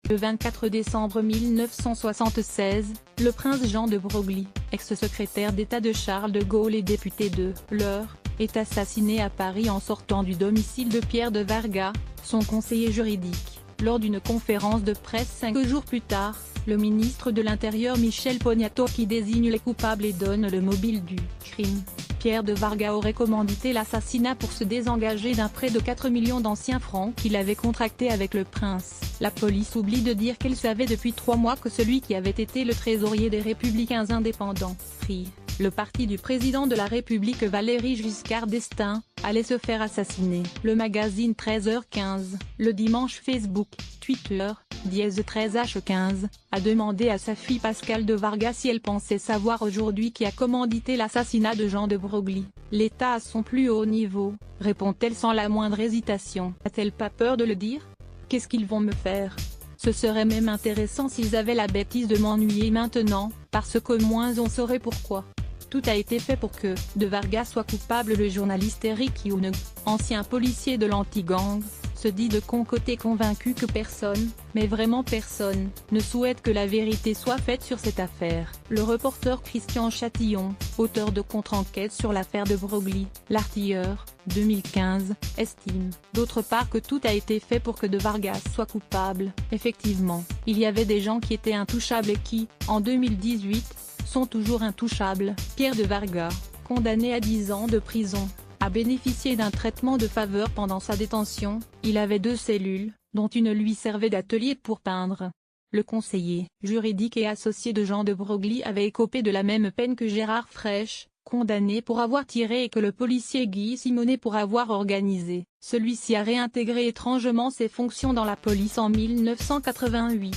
Le 24 décembre 1976, le prince Jean de Broglie, ex-secrétaire d'État de Charles de Gaulle et député de l'Eure, est assassiné à Paris en sortant du domicile de Pierre de Vargas, son conseiller juridique. Lors d'une conférence de presse 5 jours plus tard, le ministre de l'Intérieur Michel Poniatowski désigne les coupables et donne le mobile du crime. Pierre de Vargas aurait commandité l'assassinat pour se désengager d'un prêt de 4 millions d'anciens francs qu'il avait contracté avec le prince. La police oublie de dire qu'elle savait depuis 3 mois que celui qui avait été le trésorier des Républicains indépendants, RI, le parti du président de la République Valéry Giscard d'Estaing, allait se faire assassiner. Le magazine 13h15, le dimanche Facebook, Twitter, 13h15, a demandé à sa fille Pascale de Vargas si elle pensait savoir aujourd'hui qui a commandité l'assassinat de Jean de Broglie. L'État à son plus haut niveau, répond-elle sans la moindre hésitation. A-t-elle pas peur de le dire? Qu'est-ce qu'ils vont me faire? Ce serait même intéressant s'ils avaient la bêtise de m'ennuyer maintenant, parce qu'au moins on saurait pourquoi. Tout a été fait pour que de Vargas soit coupable. Le journaliste Eric Young, ancien policier de l'anti-gang, se dit de son côté convaincu que personne, mais vraiment personne, ne souhaite que la vérité soit faite sur cette affaire. Le reporter Christian Châtillon, auteur de contre-enquête sur l'affaire de Broglie, L'Artilleur, 2015, estime, d'autre part que tout a été fait pour que de Vargas soit coupable. Effectivement, il y avait des gens qui étaient intouchables et qui, en 2018, sont toujours intouchables. Pierre de Vargas, condamné à 10 ans de prison, a bénéficié d'un traitement de faveur pendant sa détention. Il avait 2 cellules, dont une lui servait d'atelier pour peindre. Le conseiller juridique et associé de Jean de Broglie avait écopé de la même peine que Gérard Frêche, condamné pour avoir tiré, et que le policier Guy Simonet pour avoir organisé. Celui-ci a réintégré étrangement ses fonctions dans la police en 1988.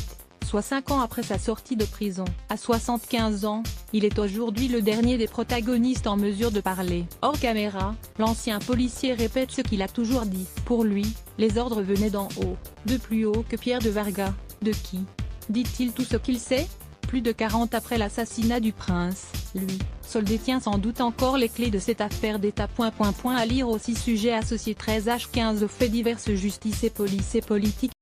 Soit 5 ans après sa sortie de prison. À 75 ans, il est aujourd'hui le dernier des protagonistes en mesure de parler. Hors caméra, l'ancien policier répète ce qu'il a toujours dit. Pour lui, les ordres venaient d'en haut. De plus haut que Pierre de Vargas. De qui dit-il tout ce qu'il sait? Plus de 40 après l'assassinat du prince, lui, seul détient sans doute encore les clés de cette affaire d'État. À lire aussi sujet associé 13h15 faits divers, justice et police et politique.